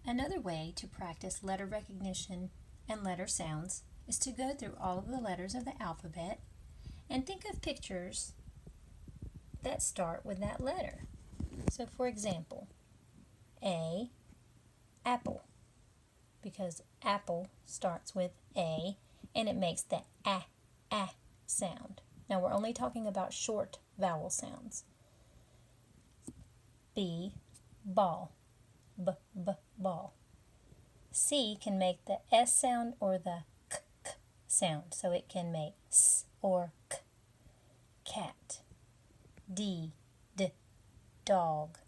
Another way to practice letter recognition and letter sounds is to go through all of the letters of the alphabet and think of pictures that start with that letter. So for example, A, apple, because apple starts with A and it makes the ah sound. Now we're only talking about short vowel sounds. B, ball, ball. C can make the S sound or the k sound, so it can make S or K, cat. D, dog.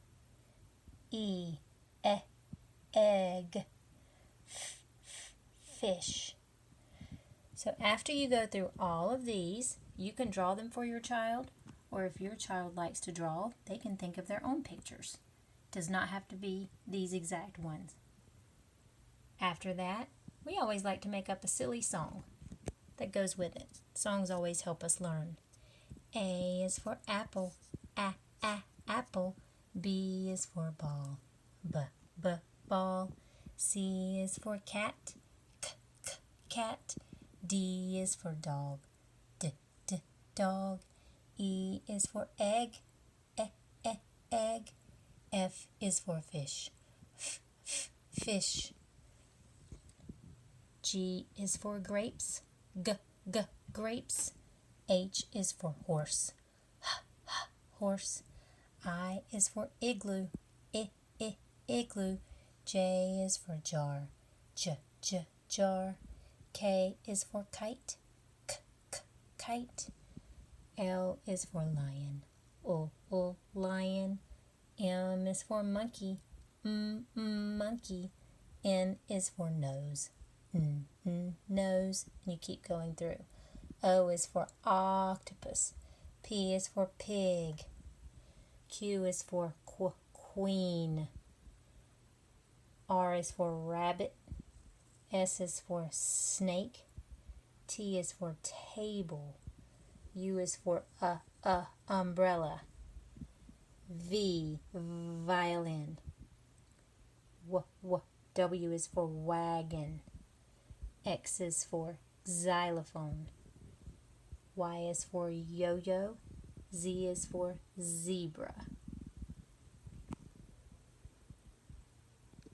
E, egg, fish. So after you go through all of these, you can draw them for your child, or if your child likes to draw, they can think of their own pictures. It does not have to be these exact ones. After that, we always like to make up a silly song that goes with it. Songs always help us learn. A is for apple, apple. B is for ball, ball. C is for cat, cat. D is for dog, dog. E is for egg, egg. F is for fish, fish. G is for grapes, grapes. H is for horse, horse. I is for igloo, igloo. J is for jar, jar. K is for kite, kite. L is for lion, lion. M is for monkey, monkey. N is for nose, nose. And you keep going through. O is for octopus. P is for pig. Q is for queen. R is for rabbit. S is for snake. T is for table. U is for umbrella. V, violin. W is for wagon. X is for xylophone. Y is for yo-yo. Z is for zebra.